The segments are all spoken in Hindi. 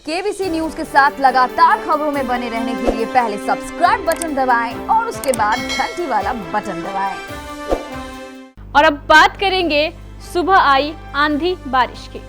केबीसी न्यूज के साथ लगातार खबरों में बने रहने के लिए पहले सब्सक्राइब बटन दबाएं और उसके बाद घंटी वाला बटन दबाएं। और अब बात करेंगे सुबह आई आंधी बारिश की।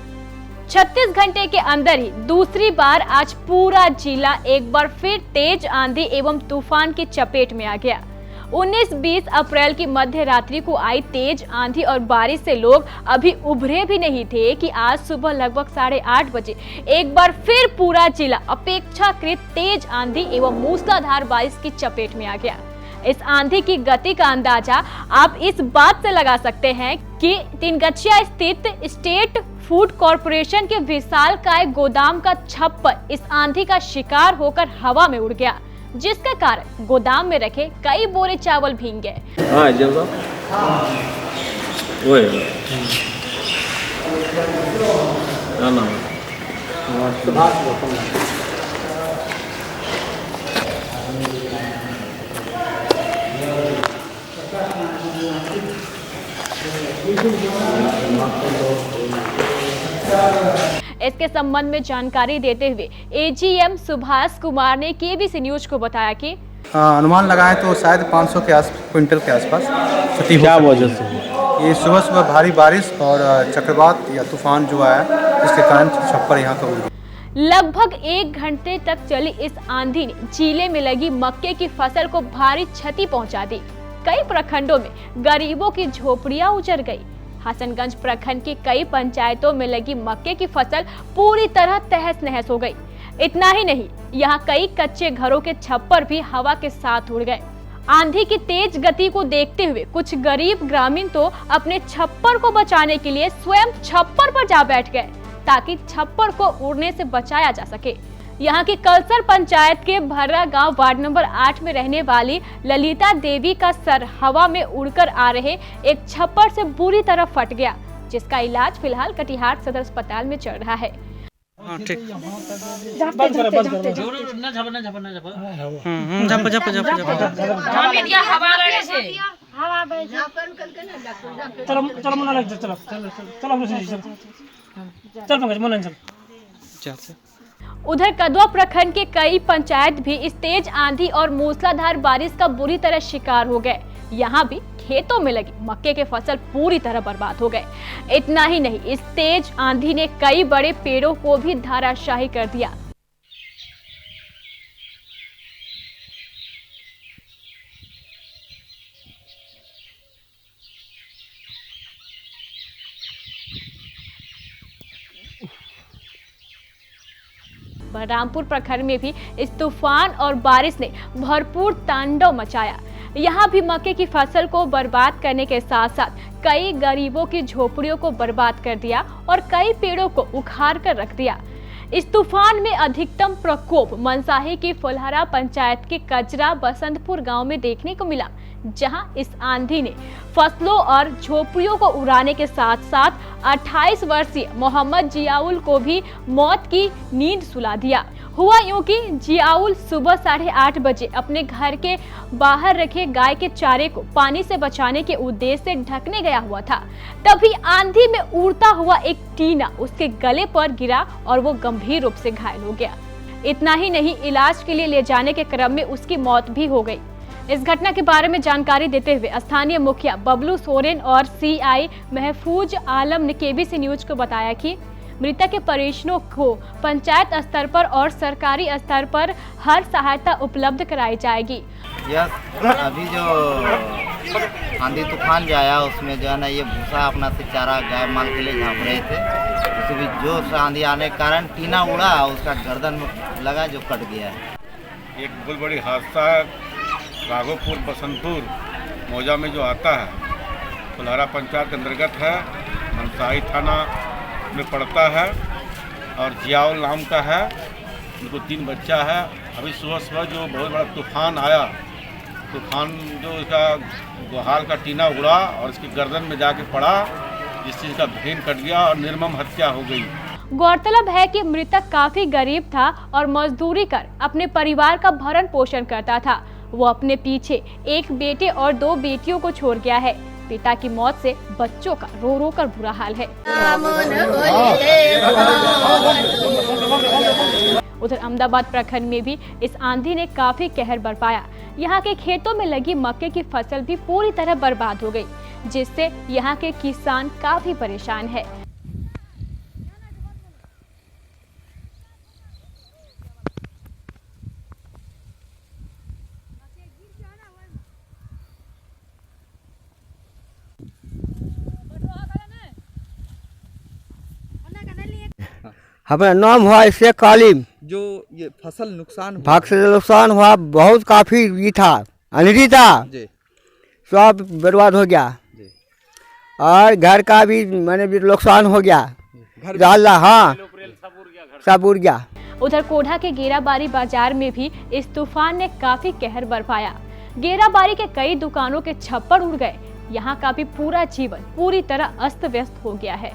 36 घंटे के अंदर ही दूसरी बार आज पूरा जिला एक बार फिर तेज आंधी एवं तूफान की चपेट में आ गया। 19-20 अप्रैल की मध्य रात्रि को आई तेज आंधी और बारिश से लोग अभी उभरे भी नहीं थे कि आज सुबह लगभग 8:30 बजे एक बार फिर पूरा जिला अपेक्षाकृत तेज आंधी एवं मूसलाधार बारिश की चपेट में आ गया। इस आंधी की गति का अंदाजा आप इस बात से लगा सकते हैं कि तिनगछिया स्थित स्टेट फूड कॉरपोरेशन के विशालकाय गोदाम का छप्पर इस आंधी का शिकार होकर हवा में उड़ गया, जिसके कारण गोदाम में रखे कई बोरे चावल भीग गए। इसके संबंध में जानकारी देते हुए एजीएम सुभाष कुमार ने केबीसी न्यूज को बताया कि अनुमान लगाएं तो शायद 500 क्विंटल के आसपास क्षति हो। क्या वजह से? ये सुबह भारी बारिश और चक्रवात या तूफान जो आया, इसके कारण छप्पर यहाँ का उड़ गया। लगभग 1 घंटे तक चली इस आंधी ने जिले में लगी मक्के की फसल को भारी क्षति पहुंचा दी। कई प्रखंडों में गरीबों की झोपड़ियां उजड़ गई। हसनगंज प्रखंड की कई पंचायतों में लगी मक्के की फसल पूरी तरह तहस नहस हो गई। इतना ही नहीं, यहाँ कई कच्चे घरों के छप्पर भी हवा के साथ उड़ गए। आंधी की तेज गति को देखते हुए कुछ गरीब ग्रामीण तो अपने छप्पर को बचाने के लिए स्वयं छप्पर पर जा बैठ गए ताकि छप्पर को उड़ने से बचाया जा सके। यहाँ की कलसर पंचायत के भर्रा गांव वार्ड नंबर 8 में रहने वाली ललिता देवी का सर हवा में उड़कर आ रहे एक छप्पर से बुरी तरह फट गया, जिसका इलाज फिलहाल कटिहार सदर अस्पताल में चल रहा है। उधर कदवा प्रखंड के कई पंचायत भी इस तेज आंधी और मूसलाधार बारिश का बुरी तरह शिकार हो गए। यहाँ भी खेतों में लगी मक्के के फसल पूरी तरह बर्बाद हो गए। इतना ही नहीं, इस तेज आंधी ने कई बड़े पेड़ों को भी धराशायी कर दिया। बलरामपुर प्रखंड में भी इस तूफान और बारिश ने भरपूर तांडव मचाया। यहाँ भी मक्के की फसल को बर्बाद करने के साथ साथ कई गरीबों की झोपड़ियों को बर्बाद कर दिया और कई पेड़ों को उखाड़ कर रख दिया। इस तूफान में अधिकतम प्रकोप मनसाही की फुलहरा पंचायत के कजरा बसंतपुर गांव में देखने को मिला, जहां इस आंधी ने फसलों और झोपड़ियों को उड़ाने के साथ साथ 28 वर्षीय मोहम्मद जियाउल को भी मौत की नींद सुला दिया। हुआ यूं कि जियाउल सुबह 8:30 बजे अपने घर के बाहर रखे गाय के चारे को पानी से बचाने के उद्देश्य से ढकने गया हुआ था। तभी आंधी में उड़ता हुआ एक टीना उसके गले पर गिरा और वो गंभीर रूप से घायल हो गया। इतना ही नहीं, इलाज के लिए ले जाने के क्रम में उसकी मौत भी हो गई। इस घटना के बारे में जानकारी देते हुए स्थानीय मुखिया बबलू सोरेन और सीआई महफूज आलम ने केबीसी न्यूज को बताया कि मृतक के परिजनों को पंचायत स्तर पर और सरकारी स्तर पर हर सहायता उपलब्ध कराई जाएगी। यह अभी जो आंधी तूफान जो आया उसमें जो है ना ये भूसा अपना से चारा गाय माल के लिए झाँप रहे थे। उसमें जोर से आंधी आने के कारण टीना उड़ा, उसका गर्दन में लगा जो कट गया है। एक बहुत बड़ी हादसा राघोपुर बसंतपुर मौजा में जो आता है, फुलहरा पंचायत के अंतर्गत है, मनसाही थाना में पड़ता है और जियाउल नाम का है। उनको 3 बच्चा है। अभी सुबह जो बहुत बड़ा तूफान आया, तूफान जो इसका गुहाल का टीना उड़ा और इसकी गर्दन में जाके पड़ा, जिससे इसका भेन कट गया और निर्मम हत्या हो गई। गौरतलब है कि मृतक काफी गरीब था और मजदूरी कर अपने परिवार का भरण पोषण करता था। वो अपने पीछे एक बेटे और 2 बेटियों को छोड़ गया है। पिता की मौत से बच्चों का रो रो कर बुरा हाल है। उधर अहमदाबाद प्रखंड में भी इस आंधी ने काफी कहर बरपाया। यहाँ के खेतों में लगी मक्के की फसल भी पूरी तरह बर्बाद हो गई, जिससे यहाँ के किसान काफी परेशान है। हमारा नाम हुआ इससे कालिम। जो ये फसल नुकसान हुआ भाग से नुकसान हुआ, बहुत काफी ये था, अंधेरी था, जी सब बर्बाद हो गया जी। और घर का भी मैंने भी नुकसान हो गया, घर डाला, हाँ सब उड़ गया। उधर कोढ़ा के गेराबारी बाजार में भी इस तूफान ने काफी कहर बरपाया। गेराबारी के कई दुकानों के छप्पर उड़ गए। यहाँ का भी पूरा जीवन पूरी तरह अस्त व्यस्त हो गया है।